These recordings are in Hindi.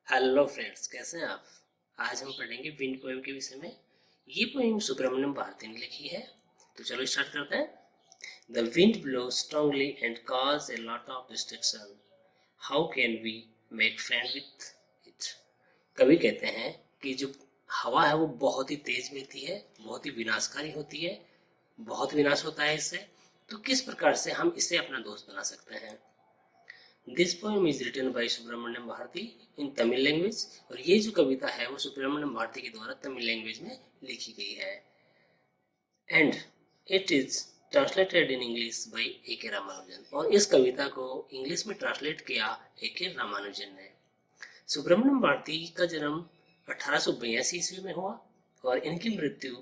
हेलो फ्रेंड्स, कैसे हैं आप। आज हम पढ़ेंगे विंड पोएम के विषय में। ये पोएम सुब्रमण्यम भारती ने लिखी है। तो चलो स्टार्ट करते हैं। The wind blows strongly and cause a lot of destruction. How can we make friend with it. कवि कहते हैं कि जो हवा है वो बहुत ही तेज बहती है, बहुत ही विनाशकारी होती है, बहुत विनाश होता है इससे। तो किस प्रकार से हम इसे अपना दोस्त बना सकते हैं। This poem is written by Subramaniam Bharati in Tamil language. और ये जो कविता है वो सुब्रमण्यम भारती के द्वारा तमिल लैंग्वेज में लिखी गई है। And it is translated in English by A K Ramanujan. और इस कविता को इंग्लिश में ट्रांसलेट किया ए के रामानुजन ने। सुब्रमण्यम भारती का जन्म 1882 ईस्वी में हुआ और इनकी मृत्यु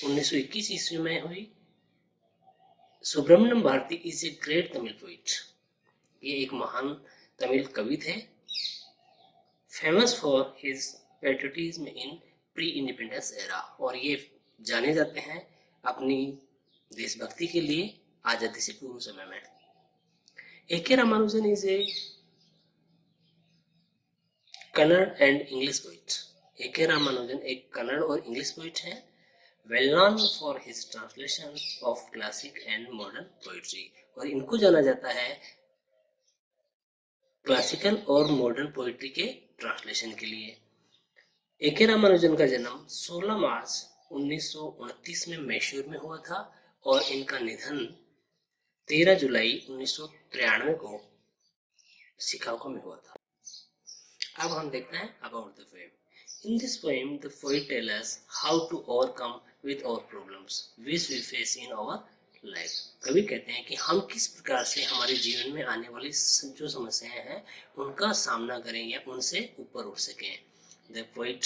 1921 ईस्वी में हुई। Subramaniam Bharati is a great Tamil poet. ये एक महान तमिल कवि थे। Famous for his patriotism in pre independence era. और ये जाने जाते हैं अपनी देशभक्ति के लिए आजादी से पूर्व समय में। A K Ramanujan is a Kannada and English poet. A K Ramanujan एक कन्नड़ और इंग्लिश पोइट है। Well known for his translation of classic and modern poetry. और इनको जाना जाता है क्लासिकल और मॉडर्न पोइट्री के ट्रांसलेशन के लिए। ए के रामानुजन का जन्म 16 मार्च 1929 में मैसूर में हुआ था और इनका निधन 13 जुलाई 1993 को शिकागो में हुआ था। अब हम देखते हैं about the poem. In this poem the poet tell us how to overcome with our problems which we face in our life. कवि कहते हैं कि हम किस प्रकार से हमारे जीवन में आने वाली जो समस्याएं हैं उनका सामना करें या उनसे ऊपर उठ सकें। The poet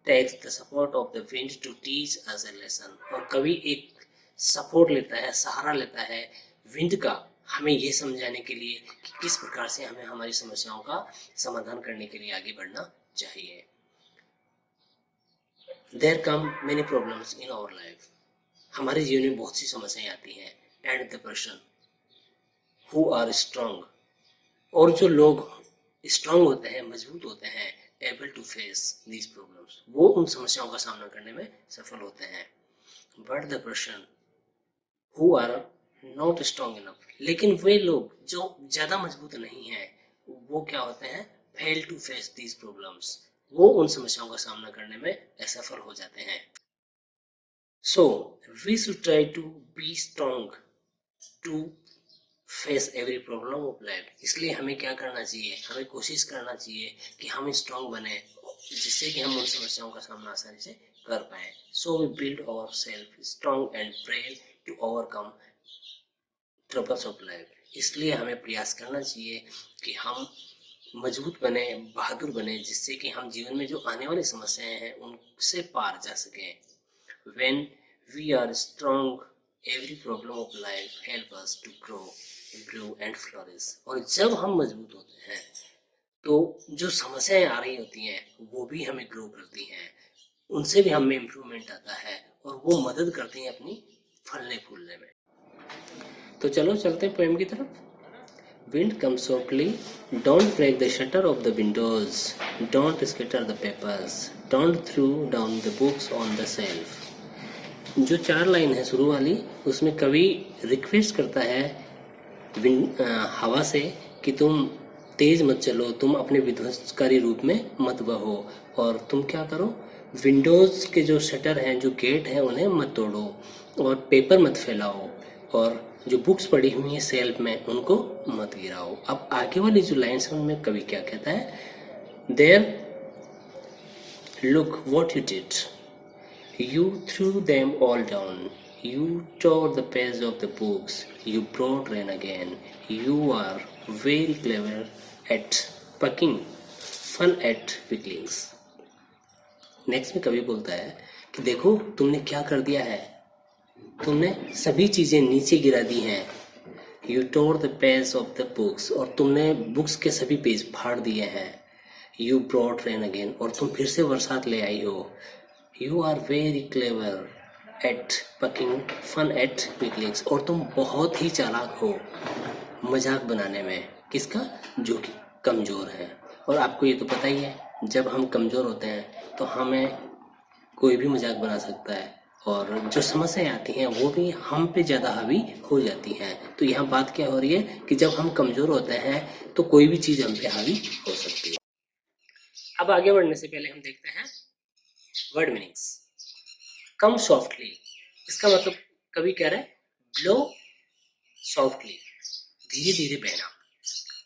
takes the support of the wind to teach us a lesson. और कवि एक सपोर्ट लेता है, सहारा लेता है विंड का, हमें ये समझाने के लिए कि किस प्रकार से हमें हमारी समस्याओं का समाधान करने के लिए आगे बढ़ना चाहिए। There come many problems in our life. हमारे जीवन में बहुत सी समस्याएं आती हैं। And the person who are strong. और जो लोग स्ट्रांग होते हैं, मजबूत होते हैं, able to face these problems, वो उन समस्याओं का सामना करने में सफल होते हैं। But the person who are not strong enough. लेकिन वे लोग जो ज्यादा मजबूत नहीं हैं वो क्या होते हैं, fail to face these problems, वो उन समस्याओं का सामना करने में असफल हो जाते हैं। So we should try to be strong to face every problem of life। इसलिए हमें क्या करना चाहिए, हमें कोशिश करना चाहिए कि हम स्ट्रांग बने जिससे कि हम उन समस्याओं का सामना आसानी से कर पाए। So we build ourselves strong and brave to overcome troubles of life। इसलिए हमें प्रयास करना चाहिए कि हम मजबूत बने, बहादुर बने, जिससे कि हम जीवन में जो आने वाली समस्याएं हैं उनसे पार जा सकें। When we are strong, every problem of life help us to grow, improve and flourish। और जब हम मजबूत होते हैं तो जो समस्याएं आ रही होती हैं वो भी हमें ग्रो करती हैं, उनसे भी हमें इम्प्रूवमेंट आता है और वो मदद करती हैं अपनी फलने फूलने में। तो चलो चलते हैं पोएम की तरफ। Wind comes softly, don't break the shutter of the windows, don't scatter the papers, don't throw down the books on the shelf। जो 4 लाइन है शुरू वाली, उसमें कवि रिक्वेस्ट करता है हवा से कि तुम तेज मत चलो, तुम अपने विध्वंसकारी रूप में मत बहो और तुम क्या करो, विंडोज के जो शटर हैं, जो गेट हैं, उन्हें मत तोड़ो और पेपर मत फैलाओ और जो बुक्स पड़ी हुई हैं सेल्फ में उनको मत गिराओ। अब आगे वाली जो लाइन्स हैं उनमें कवि क्या कहता है, there look what you did, you threw them all down, you tore the pages of the books, you brought rain again, you are very clever at picking fun at weaklings। Next में कवि बोलता है कि देखो तुमने क्या कर दिया है, तुमने सभी चीजें नीचे गिरा दी हैं। You tore the pages of the books, और तुमने बुक्स के सभी पेज फाड़ दिए हैं। You brought rain again, और तुम फिर से बरसात ले आई हो। You are very clever at poking fun at weaklings, और तुम बहुत ही चालाक हो मजाक बनाने में, किसका, जो कि कमजोर है। और आपको ये तो पता ही है, जब हम कमज़ोर होते हैं तो हमें कोई भी मजाक बना सकता है, और जो समस्याएं आती हैं वो भी हम पे ज़्यादा हावी हो जाती हैं। तो यहाँ बात क्या हो रही है कि जब हम कमज़ोर होते हैं तो कोई भी चीज़ हम पे हावी हो सकती है। अब आगे बढ़ने से पहले हम देखते हैं वर्ड मीनिंग्स। कम सॉफ्टली, इसका मतलब कभी कह रहा है ब्लो सॉफ्टली, धीरे धीरे बहना।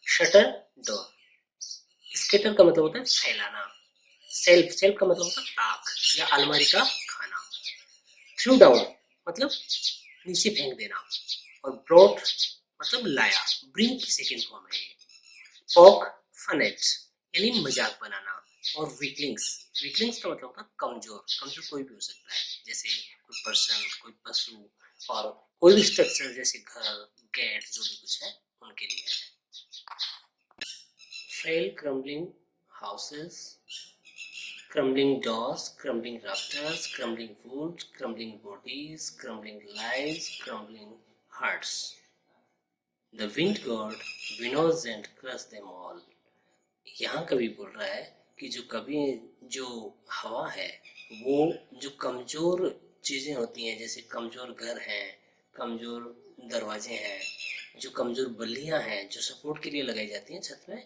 शटर डोर, स्केटर का मतलब होता है फैलाना। सेल्फ, सेल्फ का मतलब होता है ताक या अलमारी का खाना। थ्रू डाउन मतलब नीचे फेंक देना, और ब्रॉट मतलब लाया, ब्रिंग की सेकेंड फॉर्म है ये। पॉक फनेट यानी मजाक बनाना। और वीकलिंग्स, वीकलिंग्स का मतलब होता है कमजोर, कमजोर कोई भी हो सकता है, जैसे कोई पर्सन, कोई पशु, और कोई भी स्ट्रक्चर जैसे घर, गेट, जो भी कुछ है उनके लिए है। Frail crumbling houses, crumbling doors, crumbling rafters, crumbling wood, crumbling bodies, crumbling lives, crumbling hearts. The wind god winnows and crushes them all. यहाँ कवि बोल रहा है कि जो हवा है वो जो कमजोर चीजें होती हैं, जैसे कमजोर घर हैं, कमजोर दरवाजे हैं, जो कमजोर बल्लियां हैं जो सपोर्ट के लिए लगाई जाती हैं छत में,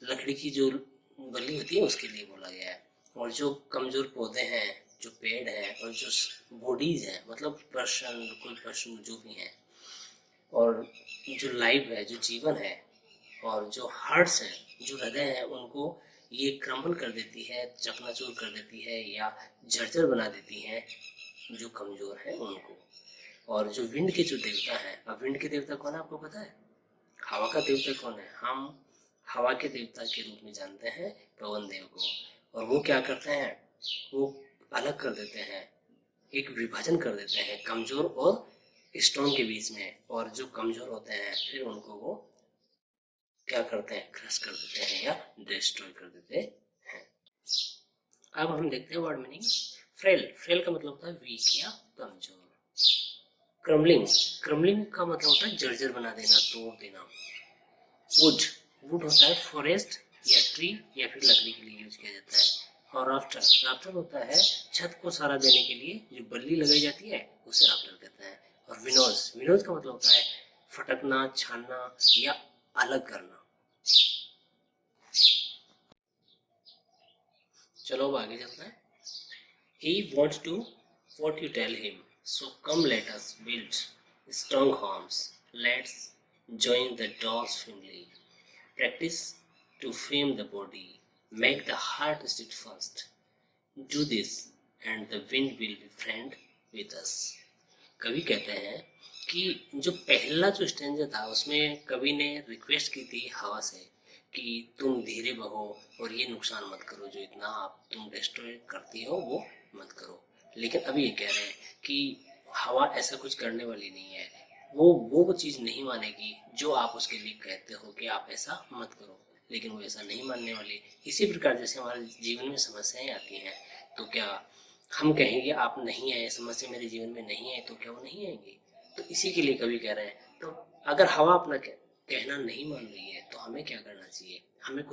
लकड़ी की जो बल्ली होती है उसके लिए बोला गया है। और जो कमजोर पौधे हैं, जो पेड़ हैं, और जो बॉडीज हैं मतलब पर्सन, कोई पशु जो भी हैं, और जो लाइफ है, जो जीवन है, और जो हार्ट्स हैं, जो हृदय हैं, उनको ये क्रम्बल कर देती है, चकनाचूर कर देती है या जर्जर बना देती है, जो कमजोर है उनको। और जो विंड के जो देवता है, अब विंड के देवता कौन है आपको पता है? हवा का देवता कौन है? हम हवा के देवता के रूप में जानते हैं पवन देव को। और वो क्या करते हैं, वो अलग कर देते हैं, एक विभाजन कर देते हैं कमजोर और स्ट्रॉन्ग के बीच में। और जो कमजोर होते हैं फिर उनको वो क्या करते हैं, क्रश कर देते हैं या डिस्ट्रॉय कर देते हैं। अब हम देखते हैं वर्ड मीनिंग। फ्रेल, फ्रेल का मतलब होता है वीक या कमजोर। क्रम्बलिंग, क्रम्बलिंग का मतलब होता है जर्जर बना देना, तोड़ देना। वुड, वुड होता है फॉरेस्ट या ट्री या फिर लकड़ी के लिए यूज किया जाता है। और राफ्टर, राफ्टर होता है छत को सहारा देने के लिए जो बल्ली लगाई जाती है उसे राफ्टर कहते हैं। और विनोज, विनोज का मतलब होता है फटकना, छानना या अलग करना। चलो अब आगे चलते हैं। He wants to what you tell him, so come let us build strong homes. Let's join the dogs family. Practice to frame the body, make the heart steadfast. Do this and the wind will be friend with us. कवि कहते हैं कि जो पहला जो स्टेंजा था उसमें कवि ने रिक्वेस्ट की थी हवा से कि तुम धीरे बहो और ये नुकसान मत करो, जो इतना आप तुम डिस्ट्रॉय करती हो वो मत करो। लेकिन अभी ये कह रहे हैं कि हवा ऐसा कुछ करने वाली नहीं है, वो चीज़ नहीं मानेगी जो आप उसके लिए कहते हो कि आप ऐसा मत करो, लेकिन वो ऐसा नहीं मानने वाली। इसी प्रकार जैसे हमारे जीवन में समस्याएं आती हैं तो क्या हम कहेंगे आप नहीं आए, समस्या मेरे जीवन में नहीं आए, तो क्या वो नहीं आएंगी? तो इसी के लिए कवि कह रहे हैं। तो अगर हवा अपना कहना नहीं मान रही है तो हमें क्या करना चाहिए? हमें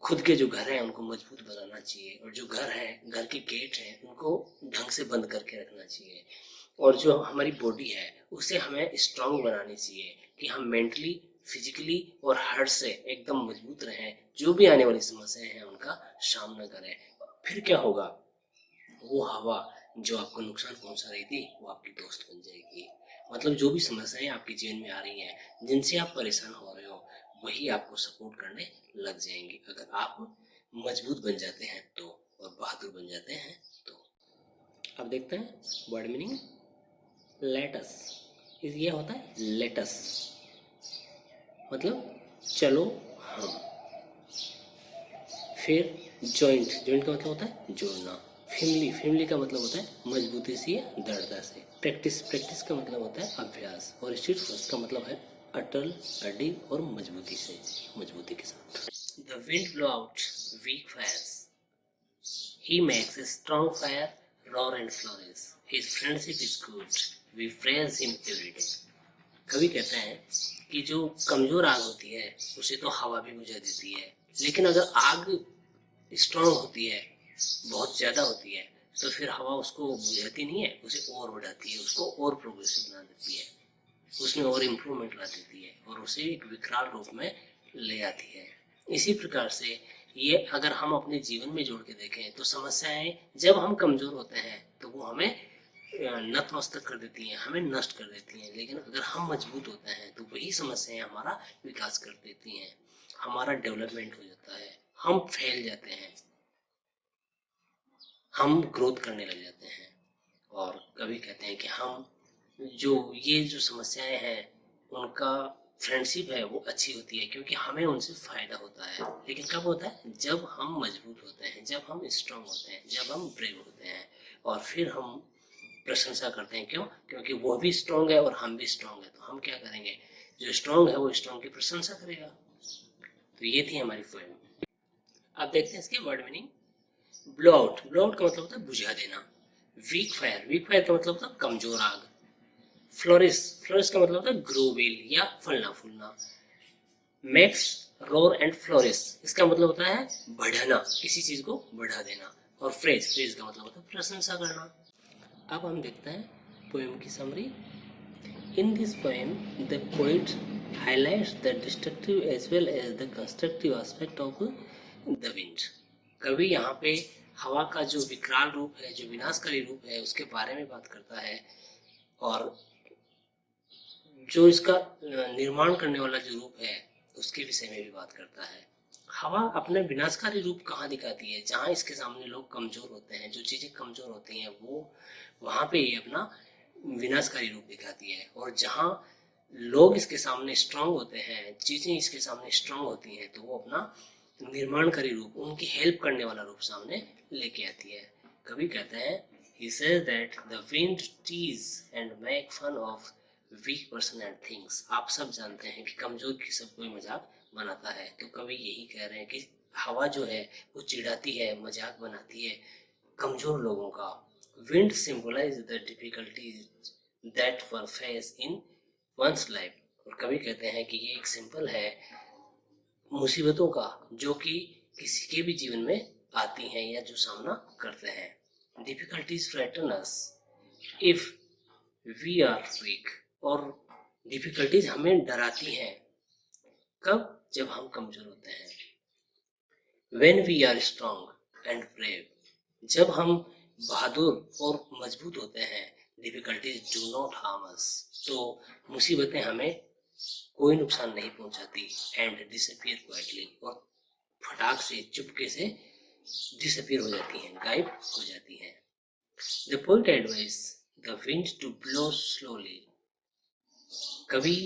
खुद के जो घर हैं उनको मजबूत बनाना चाहिए, और जो घर है, घर के गेट हैं, उनको ढंग से बंद करके रखना चाहिए। और जो हमारी बॉडी है उसे हमें स्ट्रांग बनानी चाहिए कि हम मेंटली, फिजिकली और हार्ट से एकदम मजबूत रहें, जो भी आने वाली समस्याएं हैं उनका सामना करें। फिर क्या होगा, वो हवा जो आपको नुकसान पहुंचा रही थी वो आपकी दोस्त बन जाएगी। मतलब जो भी समस्याएं आपके जीवन में आ रही हैं, जिनसे आप परेशान हो रहे हो, वही आपको सपोर्ट करने लग जाएंगी अगर आप मजबूत बन जाते हैं तो, और बहादुर बन जाते हैं तो। अब देखते हैं वर्ड मीनिंग। लेटस, ये होता है लेटस, मतलब चलो हम। फिर जॉइंट, जॉइंट का मतलब होता है जोड़ना। फैमिली, फैमिली का मतलब होता है मजबूती से या दृढ़ता से। प्रैक्टिस, प्रैक्टिस का मतलब होता है अभ्यास। और स्टेट फर्स्ट का मतलब है अटल, अडिग और मजबूती से, मजबूती के साथ। The wind blow out weak fires, he makes a strong fire roar and flourish. His friendship is good, we praise him every day. कवि कहते हैं कि जो कमजोर आग होती है उसे तो हवा भी बुझा देती है, लेकिन अगर आग स्ट्रांग होती है, बहुत ज्यादा होती है, तो फिर हवा उसको बुझाती नहीं है, उसे और बढ़ाती है, उसको और प्रोग्रेसिव बना देती है, उसमें और इम्प्रूवमेंट ला देती है और उसे एक विकराल रूप में ले आती है। इसी प्रकार से ये अगर हम अपने जीवन में जोड़ के देखें तो समस्याएं जब हम कमजोर होते हैं तो वो हमें नतमस्तक कर देती हैं, हमें नष्ट कर देती हैं, लेकिन अगर हम मजबूत होते हैं तो वही समस्याएं हमारा विकास कर देती हैं, हमारा डेवलपमेंट हो जाता है, हम फैल जाते हैं, हम ग्रोथ करने लग जाते हैं। और कभी कहते हैं कि हम जो ये जो समस्याएं हैं उनका फ्रेंडशिप है वो अच्छी होती है क्योंकि हमें उनसे फायदा होता है, लेकिन कब होता है? जब हम मजबूत होते हैं, जब हम स्ट्रांग होते हैं, जब हम ब्रेव होते हैं, और फिर हम प्रशंसा करते हैं। क्यों? क्योंकि वो भी स्ट्रांग है और हम भी स्ट्रांग है, तो हम क्या करेंगे? जो स्ट्रांग है वो स्ट्रांग की प्रशंसा करेगा। तो ये थी हमारी पोएम। अब देखते हैं इसके word meaning. Blow out, blow out का मतलब होता है बुझा देना। वीक फायर, वीक फायर का मतलब होता है कमजोर आग। फ्लोरिश, फ्लोरिश का मतलब होता है ग्रो वेल या फलना फूलना। मैक्स रोर एंड फ्लोरिश, इसका मतलब होता है बढ़ाना, किसी चीज को बढ़ा देना। और फ्रेज, फ्रेज का मतलब होता है प्रशंसा करना। अब हम देखते हैं पोएम की summary. In this poem, the poet highlights the destructive as well as the constructive aspect of the wind. कवि यहाँ पे हवा का जो विकराल रूप है, जो विनाशकारी रूप है, उसके बारे में बात करता है, और जो इसका निर्माण करने वाला जो रूप है उसके विषय में भी बात करता है। हवा अपने विनाशकारी रूप कहाँ दिखाती है? जहाँ इसके सामने लोग कमजोर होते हैं, जो चीजें कमजोर होती हैं वो वहां पे ये अपना विनाशकारी रूप दिखाती है, और जहाँ लोग इसके सामने स्ट्रांग होते हैं, चीजें इसके सामने स्ट्रांग होती हैं, तो वो अपना निर्माणकारी रूप, उनकी हेल्प करने वाला रूप सामने लेके आती है। कवि कहते हैं, he says that the wind tease and make fun of weak person and things. आप सब जानते हैं कि कमजोर की सब कोई मजाक बनाता है, तो कवि यही कह रहे हैं कि हवा जो है वो चिढ़ाती है, मजाक बनाती है कमजोर लोगों का। Wind symbolize the difficulties that were face in one's life. और कवि कहते हैं कि ये एक सिंबल है मुसीबतों का जो कि किसी के भी जीवन में आती हैं या जो सामना करते हैं। Difficulties frighten us if we are weak, और डिफिकल्टीज हमें डराती हैं कब? जब हम कमजोर होते हैं। When we are strong and brave, जब हम बहादुर और मजबूत होते हैं, difficulties do not harm us, तो मुसीबतें हमें कोई नुकसान नहीं पहुंचाती। एंड डिसअपियर क्वाइटली, और फटाक से चुपके से डिसअपियर हो जाती हैं, गायब हो जाती हैं। The poet advise the wind to blow slowly, कवि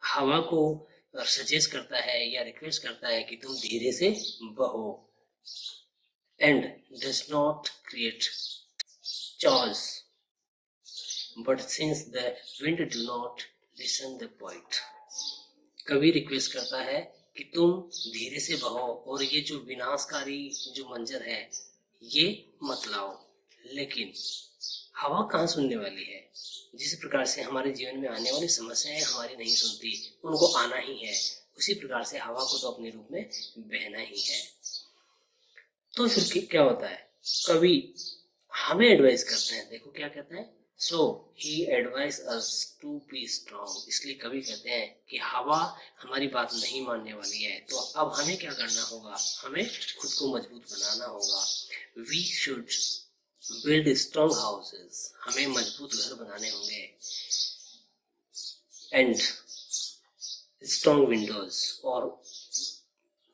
हवा को सजेस्ट करता है या रिक्वेस्ट करता है कि तुम धीरे से बहो। And does not create chaos but since the wind do not listen the poet, कवि रिक्वेस्ट करता है कि तुम धीरे से बहो और ये जो विनाशकारी जो मंजर है ये मत लाओ। लेकिन हवा कहाँ सुनने वाली है? जिस प्रकार से हमारे जीवन में आने वाली समस्याएं हमारी नहीं सुनती, उनको आना ही है, उसी प्रकार से हवा को तो अपने रूप में बहना ही है। तो फिर क्या होता है? कवि हमें एडवाइस करते हैं, देखो क्या कहते हैं, so he advise us to be strong. इसलिए कवि कहते हैं कि हवा हमारी बात नहीं मानने वाली है, तो अब हमें क्या करना होगा? हमें खुद को मजबूत बनाना होगा। We should build strong houses, हमें मजबूत घर बनाने होंगे। एंड स्ट्रांग विंडोज, और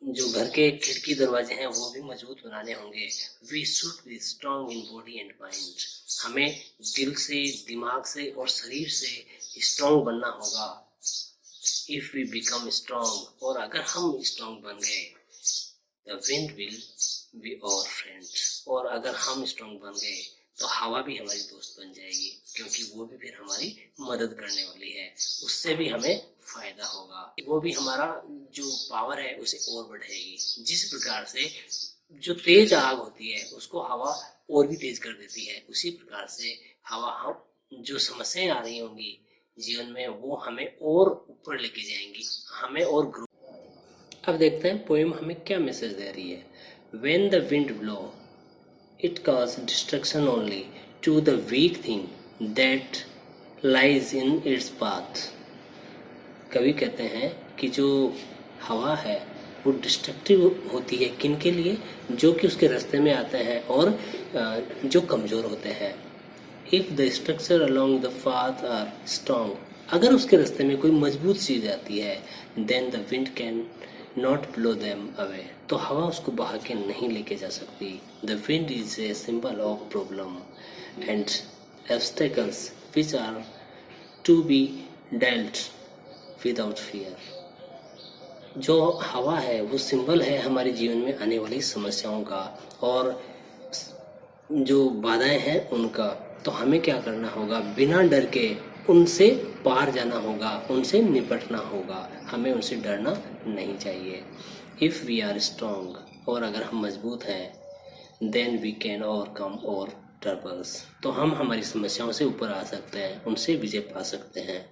जो घर के खिड़की दरवाजे हैं वो भी मजबूत बनाने होंगे। We should be strong in body and mind, हमें दिल से, दिमाग से और शरीर से स्ट्रांग बनना होगा। इफ वी बिकम स्ट्रांग, और अगर हम स्ट्रांग बन गए, the wind will be our friend, और अगर हम स्ट्रांग बन गए तो हवा भी हमारी दोस्त बन जाएगी, क्योंकि वो भी फिर हमारी मदद करने वाली है, उससे भी हमें फायदा होगा, वो भी हमारा जो पावर है उसे और बढ़ाएगी। जिस प्रकार से जो तेज आग होती है उसको हवा और भी तेज कर देती है, उसी प्रकार से हवा हम जो समस्याएं आ रही होंगी जीवन में वो हमें और ऊपर लेके जाएंगी, हमें और ग्रो। अब देखते हैं पोएम हमें क्या मैसेज दे रही है। When the wind blow, it causes destruction only to the weak thing that lies in its path. कवि कहते हैं कि जो हवा है वो डिस्ट्रक्टिव होती है किन के लिए, जो कि उसके रास्ते में आते हैं और जो कमज़ोर होते हैं। If the structure along the path are strong, अगर उसके रास्ते में कोई मजबूत चीज़ आती है, then the wind can not blow them away, तो हवा उसको बहा के नहीं लेके जा सकती। The wind is a symbol of problem and obstacles which are to be dealt without fear. जो हवा है वो सिंबल है हमारे जीवन में आने वाली समस्याओं का और जो बाधाएं हैं उनका। तो हमें क्या करना होगा, बिना डर के उनसे पार जाना होगा, उनसे निपटना होगा, हमें उनसे डरना नहीं चाहिए। इफ़ वी आर स्ट्रॉन्ग, और अगर हम मजबूत हैं, देन वी कैन ओवरकम और ट्रबल्स, तो हम हमारी समस्याओं से ऊपर आ सकते हैं, उनसे विजय पा सकते हैं।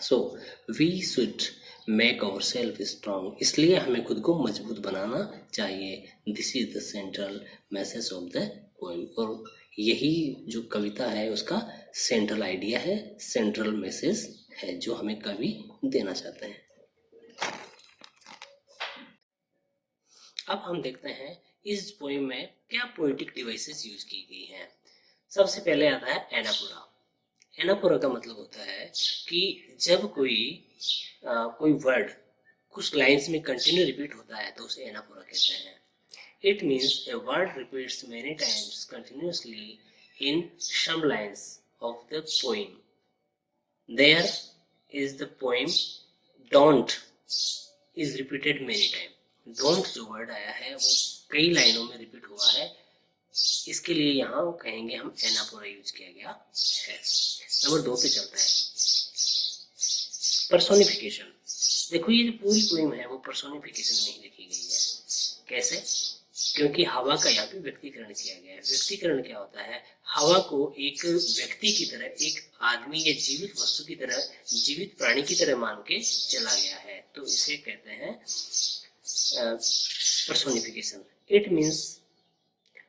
So we should make our self strong, इसलिए हमें खुद को मजबूत बनाना चाहिए। This is the central message of the poem, और यही जो कविता है उसका सेंट्रल आइडिया है, सेंट्रल मैसेज है जो हमें कवि देना चाहते हैं। अब हम देखते हैं इस पोएम में क्या पोएटिक डिवाइसेस यूज की गई हैं। सबसे पहले आता है एनापोरा। एनापोरा का मतलब होता है कि जब कोई वर्ड कुछ लाइंस में कंटिन्यू रिपीट होता है तो उसे एनापोरा कहते हैं। It means a word repeats many times continuously in some lines of the poem. There is the poem don't is repeated many time. Don't जो वर्ड आया है वो कई लाइनों में रिपीट हुआ है, इसके लिए यहाँ कहेंगे हम एनापोरा यूज किया गया है। नंबर 2 पे चलता है पर्सोनिफिकेशन। देखो ये जो पूरी पोएम है वो पर्सोनिफिकेशन में ही लिखी गई है। कैसे? क्योंकि हवा का यहाँ पे व्यक्तिकरण किया गया है। व्यक्तिकरण क्या होता है, हवा को एक व्यक्ति की तरह, एक आदमी या जीवित वस्तु की तरह, जीवित प्राणी की तरह मान के चला गया है, तो इसे कहते हैं personification. It means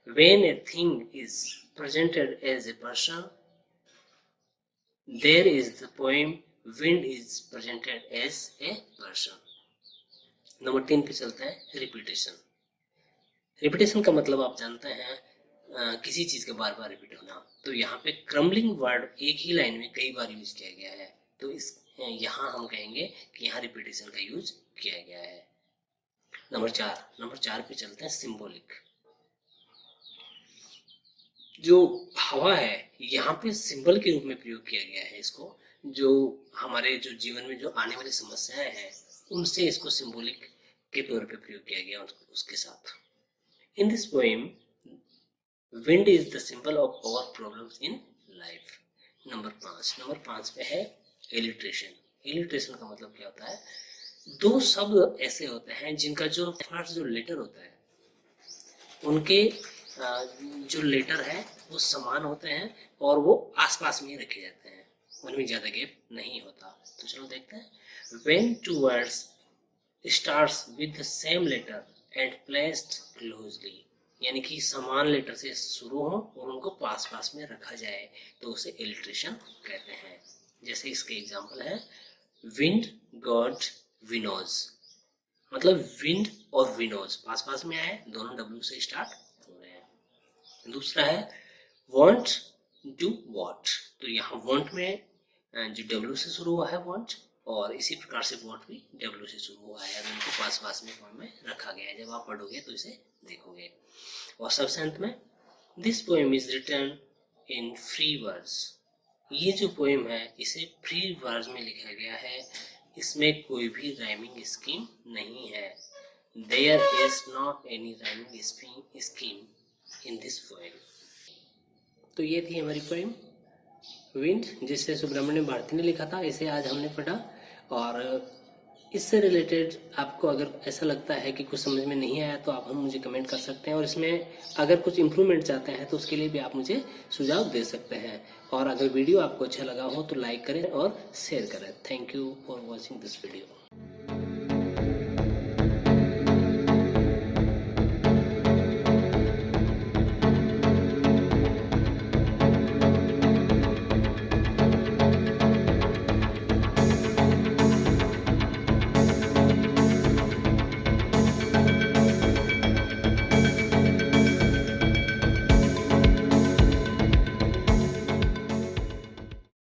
when a thing is presented as a person, there is the poem wind is presented as a person. Number 3 पे चलता है रिपीटेशन। रिपीटेशन का मतलब आप जानते हैं किसी चीज का बार बार रिपीट होना। तो यहाँ पे क्रम्बलिंग वर्ड एक ही लाइन में कई बार यूज किया गया है, तो इस यहाँ हम कहेंगे कि यहाँ रिपीटेशन का यूज किया गया है। नंबर 4 पे चलते हैं सिंबॉलिक। जो हवा है यहाँ पे सिंबल के रूप में प्रयोग किया गया है इसको, जो हमारे जो जीवन में जो आने वाली समस्याएं हैं उनसे इसको सिंबॉलिक के तौर पे प्रयोग किया गया उसके साथ। In this poem wind is the symbol of our problems in life. Number 5 पे है इलिट्रेशन। इलिट्रेशन का मतलब क्या होता है, दो शब्द ऐसे होते हैं जिनका जो फर्स्ट जो लेटर होता है उनके जो लेटर है वो समान होते हैं और वो आसपास में ही रखे जाते हैं, उनमें ज्यादा गैप नहीं होता। तो चलो देखते हैं। When two words starts with the same letter and placed closely, यानी कि समान लेटर से शुरू हो और उनको पास पास में रखा जाए तो उसे इलिट्रेशन कहते हैं। जैसे इसके एग्जांपल है विंड गॉड विनोज, मतलब विंड और विनोज पास पास में आए, दोनों डब्ल्यू से स्टार्ट हो रहे हैं। दूसरा है वॉन्ट डू वॉट, तो यहाँ वॉन्ट में जो डब्ल्यू से शुरू हुआ है वॉन्ट, और इसी प्रकार से वॉट भी डब्ल्यू से शुरू हुआ है, उनको पास पास में फॉर्म में रखा गया है। जब आप पढ़ोगे तो इसे देखोगे। और सबसे अंत में this poem is written in free words. ये जो पोएम है इसे फ्री वर्ड्स में लिखा गया है, इसमें कोई भी राइमिंग स्कीम नहीं है। There is not any rhyming scheme in this poem. तो ये थी हमारी पोएम विंड, जिसे सुब्रमण्यम भारती ने लिखा था। इसे आज हमने पढ़ा और इससे रिलेटेड आपको अगर ऐसा लगता है कि कुछ समझ में नहीं आया तो आप हम मुझे कमेंट कर सकते हैं, और इसमें अगर कुछ इम्प्रूवमेंट चाहते हैं तो उसके लिए भी आप मुझे सुझाव दे सकते हैं। और अगर वीडियो आपको अच्छा लगा हो तो लाइक करें और शेयर करें। Thank you for watching this video.